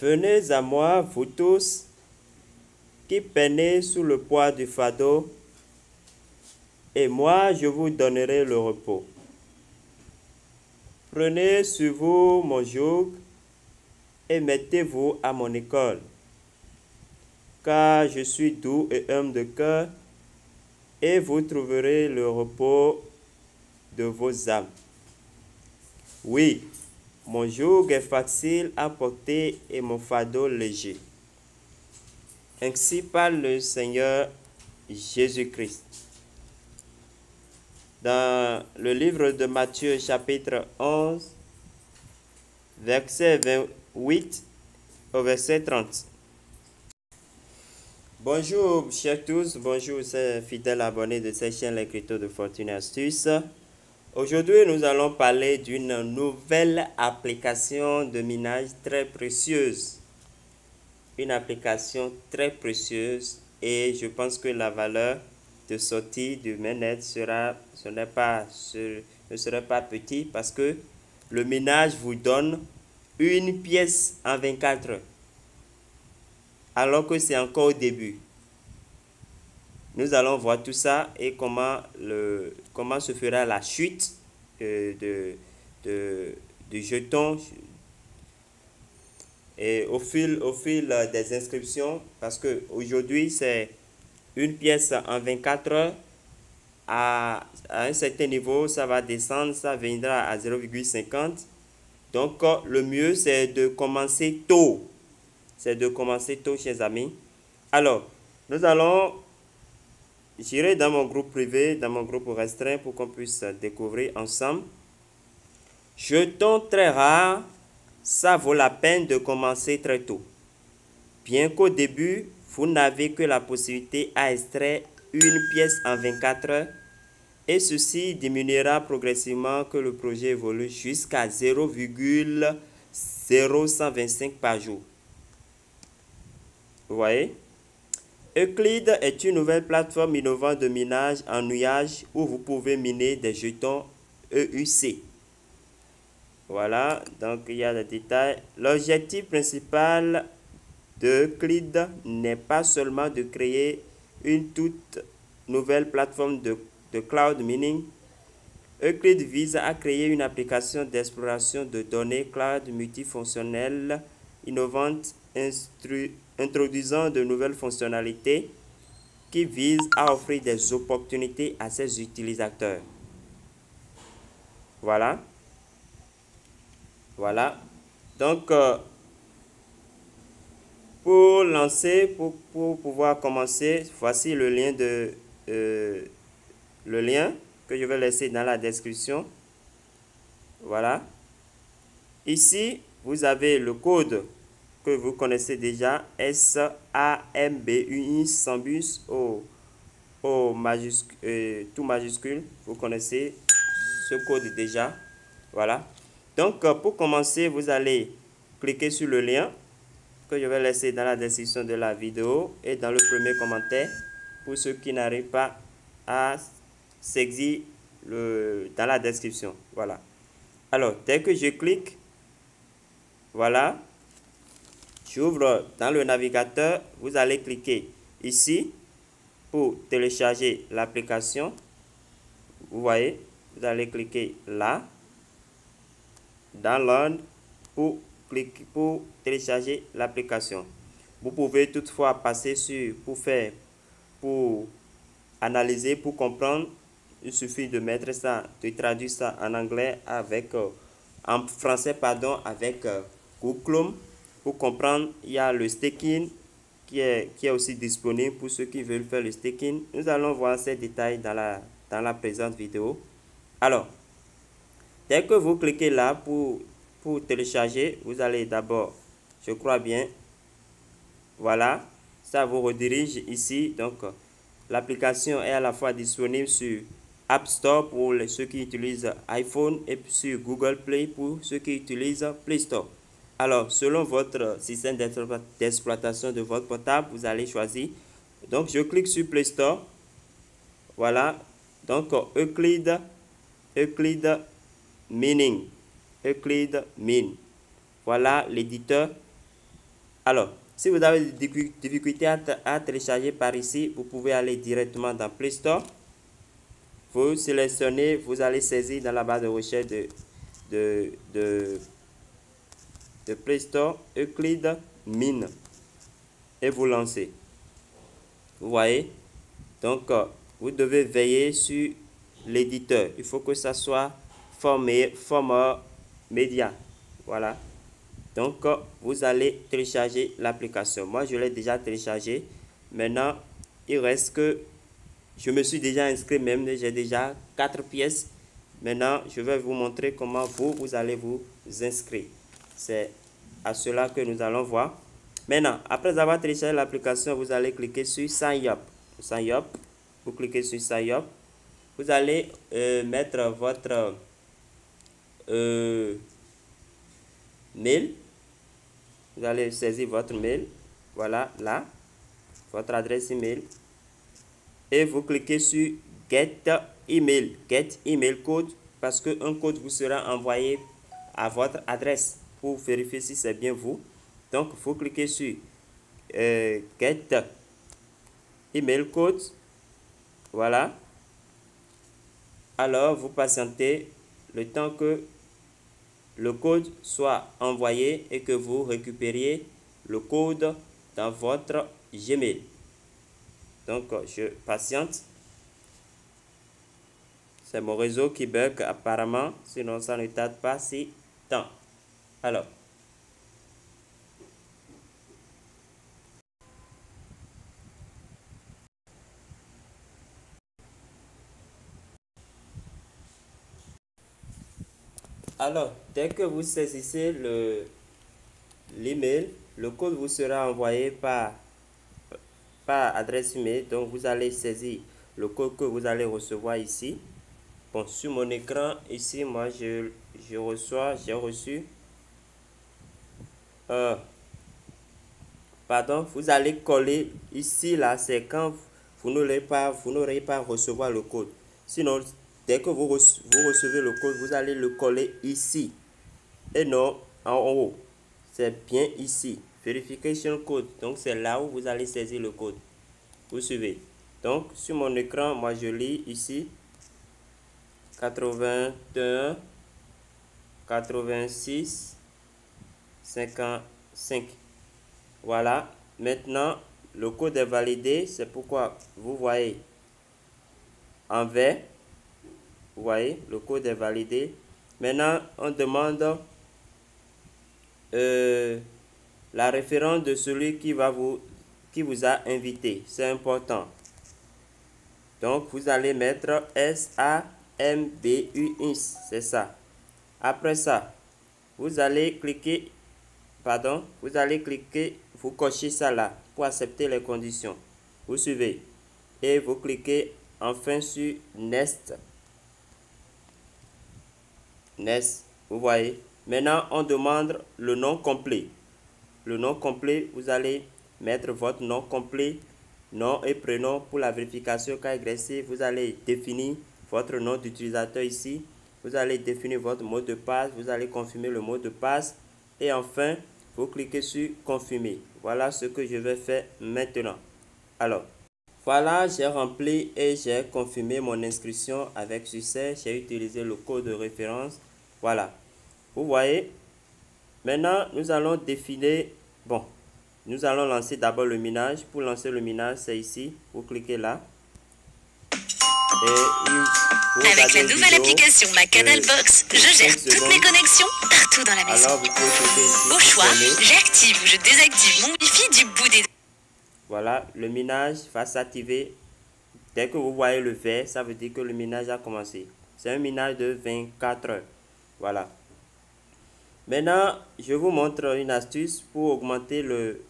Venez à moi, vous tous, qui peinez sous le poids du fardeau, et moi je vous donnerai le repos. Prenez sur vous mon joug, et mettez-vous à mon école, car je suis doux et humble de cœur, et vous trouverez le repos de vos âmes. Oui, mon joug est facile à porter et mon fardeau léger. Ainsi parle le Seigneur Jésus-Christ. Dans le livre de Matthieu chapitre 11, verset 28 au verset 30. Bonjour chers tous, bonjour chers fidèles abonnés de cette chaîne L'écriture de Fortune et Astuces. Aujourd'hui, nous allons parler d'une nouvelle application de minage très précieuse. Une application très précieuse et je pense que la valeur de sortie du mainnet ne serait pas petit parce que le minage vous donne une pièce en 24 heures. Alors que c'est encore au début. Nous allons voir tout ça et comment se fera la chute du jeton et au fil des inscriptions, parce que aujourd'hui c'est une pièce en 24 heures. À un certain niveau, ça va descendre, ça viendra à 0,50. Donc le mieux c'est de commencer tôt. Chers amis. Alors, j'irai dans mon groupe privé, dans mon groupe restreint pour qu'on puisse découvrir ensemble. Jetons très rares, ça vaut la peine de commencer très tôt. Bien qu'au début, vous n'avez que la possibilité à extraire une pièce en 24 heures et ceci diminuera progressivement que le projet évolue jusqu'à 0,0125 par jour. Vous voyez? Euclid est une nouvelle plateforme innovante de minage en nuage où vous pouvez miner des jetons EUC. Voilà, donc il y a des détails. L'objectif principal de Euclid n'est pas seulement de créer une toute nouvelle plateforme de cloud mining. Euclid vise à créer une application d'exploration de données cloud multifonctionnelle innovante introduisant de nouvelles fonctionnalités qui visent à offrir des opportunités à ses utilisateurs. Voilà. Donc, pour pouvoir commencer, voici le lien que je vais laisser dans la description. Voilà. Ici, vous avez le code que vous connaissez déjà, SAMBUI Sambus tout majuscule. Vous connaissez ce code déjà. Voilà. Donc, pour commencer, vous allez cliquer sur le lien que je vais laisser dans la description de la vidéo et dans le premier commentaire pour ceux qui n'arrivent pas à saisir dans la description. Voilà. Alors, dès que je clique, voilà, j'ouvre dans le navigateur, vous allez cliquer ici pour télécharger l'application. Vous voyez, vous allez cliquer là, download pour télécharger l'application. Vous pouvez toutefois passer sur pour analyser, pour comprendre. Il suffit de mettre ça, de traduire ça en anglais en français avec Google Chrome. Pour comprendre, il y a le staking qui est aussi disponible pour ceux qui veulent faire le staking. Nous allons voir ces détails dans la présente vidéo. Alors, dès que vous cliquez là pour télécharger, vous allez d'abord, je crois bien, voilà, ça vous redirige ici. Donc, l'application est à la fois disponible sur App Store pour ceux qui utilisent iPhone et sur Google Play pour ceux qui utilisent Play Store. Alors, selon votre système d'exploitation de votre portable, vous allez choisir. Donc, je clique sur Play Store. Voilà. Donc, Euclid Mining. Euclid Mine. Voilà l'éditeur Alors, si vous avez des difficultés à télécharger par ici, vous pouvez aller directement dans Play Store. Vous sélectionnez, vous allez saisir dans la barre de recherche de Play Store Euclid Mine et vous lancez. Vous voyez? Donc, vous devez veiller sur l'éditeur. Il faut que ça soit format média. Voilà. Donc, vous allez télécharger l'application. Moi, je l'ai déjà téléchargé. Maintenant, il reste que je me suis déjà inscrit même. J'ai déjà 4 pièces. Maintenant, je vais vous montrer comment vous allez vous inscrire. C'est à cela que nous allons voir. Maintenant, après avoir téléchargé l'application, vous allez cliquer sur Sign Up. Sign Up. Vous cliquez sur Sign Up. Vous allez mettre votre mail. Vous allez saisir votre mail. Voilà, là. Votre adresse email. Et vous cliquez sur Get Email. Get Email Code. Parce qu'un code vous sera envoyé à votre adresse pour vérifier si c'est bien vous. Donc, vous cliquez sur Get Email Code. Voilà. Alors, vous patientez le temps que le code soit envoyé et que vous récupériez le code dans votre Gmail. Donc, je patiente. C'est mon réseau qui bug apparemment, sinon ça ne tarde pas si tant. Alors, dès que vous saisissez l'email, le code vous sera envoyé par adresse email. Donc, vous allez saisir le code que vous allez recevoir ici. Bon, sur mon écran, ici, moi, j'ai reçu. Pardon, vous allez coller ici, là, c'est quand vous n'aurez pas recevoir le code. Sinon, dès que vous recevez le code, vous allez le coller ici et non en haut. C'est bien ici. Verification code. Donc, c'est là où vous allez saisir le code. Vous suivez. Donc, sur mon écran, moi, je lis ici 81 86 55. Voilà. Maintenant, le code est validé. C'est pourquoi vous voyez en vert. Vous voyez, le code est validé. Maintenant, on demande la référence de celui qui vous a invité. C'est important. Donc, vous allez mettre SAMBUX. C'est ça. Après ça, vous allez cliquer, vous cochez ça là pour accepter les conditions. Vous suivez et vous cliquez enfin sur Next. Next, vous voyez. Maintenant, on demande le nom complet. Le nom complet, vous allez mettre votre nom complet, nom et prénom pour la vérification KYC. Vous allez définir votre nom d'utilisateur ici. Vous allez définir votre mot de passe. Vous allez confirmer le mot de passe. Et enfin, vous cliquez sur confirmer. Voilà ce que je vais faire maintenant. Alors, voilà, j'ai rempli et j'ai confirmé mon inscription avec succès. J'ai utilisé le code de référence. Voilà. Vous voyez. Maintenant, nous allons défiler. Bon, nous allons lancer d'abord le minage. Pour lancer le minage, c'est ici. Vous cliquez là. Avec la nouvelle application Ma Canal Box, je gère toutes mes connexions partout dans la maison. Alors, vous pouvez cliquer ici. Au choix, j'active ou je désactive mon Wi-Fi du bout des doigts. Voilà, le minage va s'activer. Dès que vous voyez le vert, ça veut dire que le minage a commencé. C'est un minage de 24 heures. Voilà. Maintenant, je vous montre une astuce pour augmenter le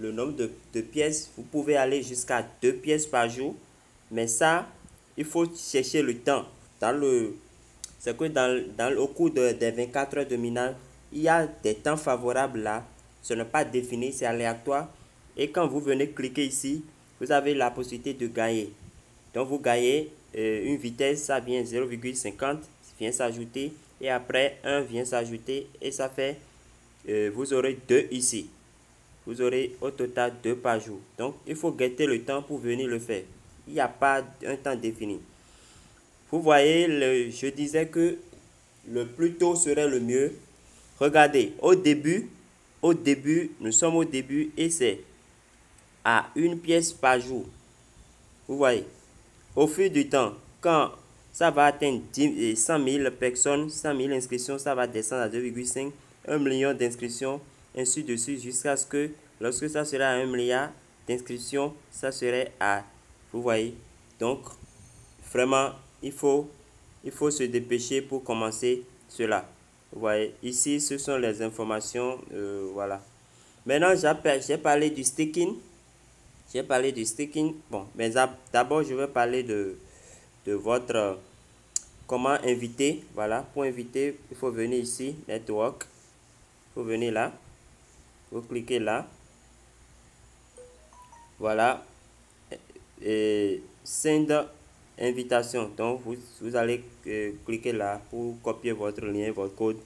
nombre de pièces. Vous pouvez aller jusqu'à 2 pièces par jour. Mais ça, il faut chercher le temps. C'est que au cours des 24 heures de minage, il y a des temps favorables là. Ce n'est pas défini, c'est aléatoire. Et quand vous venez cliquer ici, vous avez la possibilité de gagner. Donc vous gagnez une vitesse, ça vient 0,50, vient s'ajouter. Et après, 1 vient s'ajouter et ça fait, vous aurez 2 ici. vous aurez au total 2 par jour. Donc, il faut guetter le temps pour venir le faire. Il n'y a pas un temps défini. Vous voyez, je disais que le plus tôt serait le mieux. Regardez, au début, nous sommes au début et c'est à 1 pièce par jour. Vous voyez, au fil du temps, quand ça va atteindre 100 000 personnes, 100 000 inscriptions, ça va descendre à 2,5, 1 million d'inscriptions, ainsi de suite, jusqu'à ce que, lorsque ça sera à 1 milliard d'inscriptions, ça serait à, vous voyez. Donc, vraiment, il faut se dépêcher pour commencer cela. Vous voyez, ici, ce sont les informations, voilà. Maintenant, j'ai parlé du staking. Bon, mais d'abord, je vais parler de votre comment inviter. Voilà, pour inviter, il faut venir ici, Network. Il faut venir là. Vous cliquez là. Voilà. Et Send invitation. Donc, vous allez cliquer là pour copier votre lien, votre code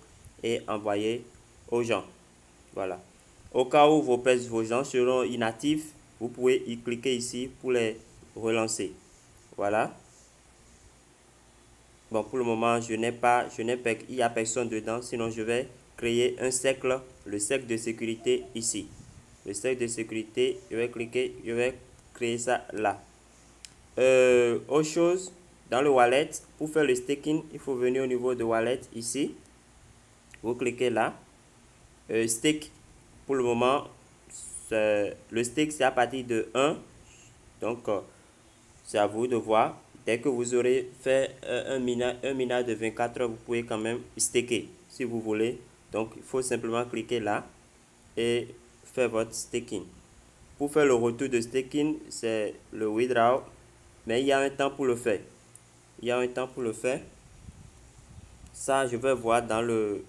et envoyer aux gens. Voilà. Au cas où vos gens seront inactifs, vous pouvez y cliquer ici pour les relancer. Voilà. Bon, pour le moment, il n'y a personne dedans. Sinon, je vais créer un cercle, le cercle de sécurité ici. Le cercle de sécurité, je vais cliquer, je vais créer ça là. Autre chose, dans le wallet, pour faire le staking, il faut venir au niveau de wallet ici. Vous cliquez là. Stake, pour le moment, le stake c'est à partir de 1. Donc, c'est à vous de voir. Dès que vous aurez fait un minage de 24 heures, vous pouvez quand même staker si vous voulez. Donc, il faut simplement cliquer là et faire votre staking. Pour faire le retour de staking, c'est le withdraw. Mais il y a un temps pour le faire. Ça, je vais voir dans le...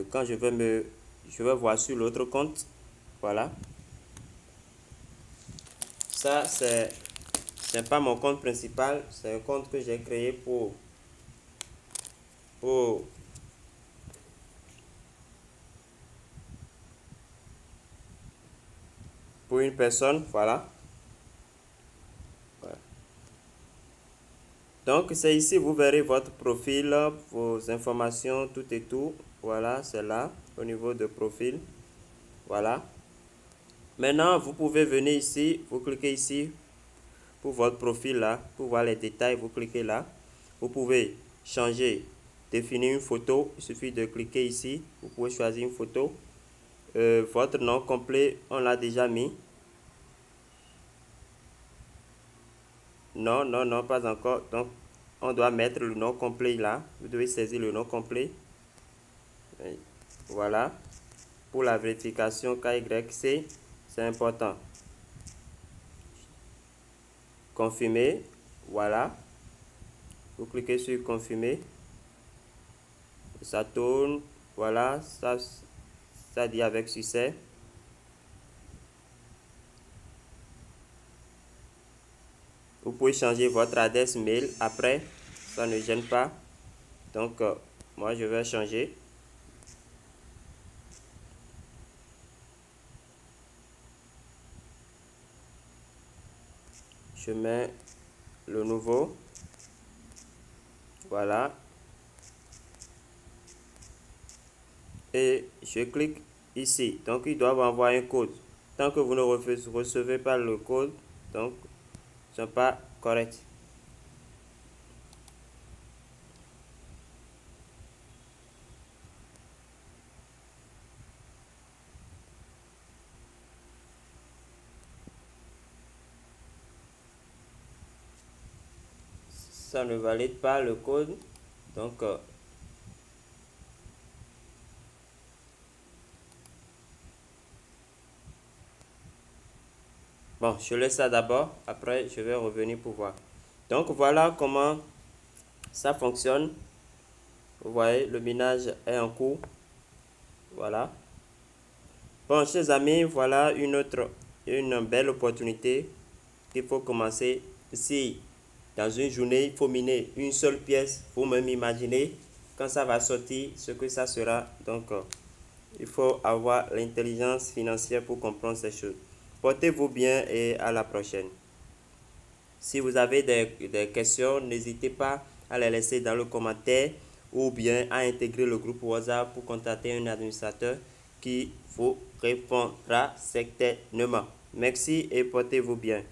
quand je vais voir sur l'autre compte. Voilà. Ça, c'est pas mon compte principal. C'est un compte que j'ai créé pour une personne. Voilà. Donc, c'est ici, vous verrez votre profil, vos informations, tout et tout. Voilà, c'est là, au niveau de profil. Voilà. Maintenant, vous pouvez venir ici, vous cliquez ici pour votre profil là, pour voir les détails, vous cliquez là. Vous pouvez changer, définir une photo. Il suffit de cliquer ici, vous pouvez choisir une photo. Votre nom complet, on l'a déjà mis. Non, non, non, pas encore. Donc, on doit mettre le nom complet là. Vous devez saisir le nom complet. Voilà. Pour la vérification KYC, c'est important. Confirmer. Voilà. Vous cliquez sur confirmer. Ça tourne. Voilà. Ça dit avec succès. Vous pouvez changer votre adresse mail après, ça ne gêne pas. Donc, moi, je vais changer. Je mets le nouveau. Voilà. Et je clique ici. Donc, ils doivent envoyer un code. Tant que vous ne recevez pas le code, donc, ce n'est pas correct. Ça ne valide pas le code. Donc, bon, je laisse ça d'abord. Après, je vais revenir pour voir. Donc, voilà comment ça fonctionne. Vous voyez, le minage est en cours. Voilà. Bon, chers amis, voilà une belle opportunité qu'il faut commencer. Si dans une journée, il faut miner une seule pièce, vous même imaginez quand ça va sortir, ce que ça sera. Donc, Il faut avoir l'intelligence financière pour comprendre ces choses. Portez-vous bien et à la prochaine. Si vous avez des questions, n'hésitez pas à les laisser dans le commentaire ou bien à intégrer le groupe WhatsApp pour contacter un administrateur qui vous répondra certainement. Merci et portez-vous bien.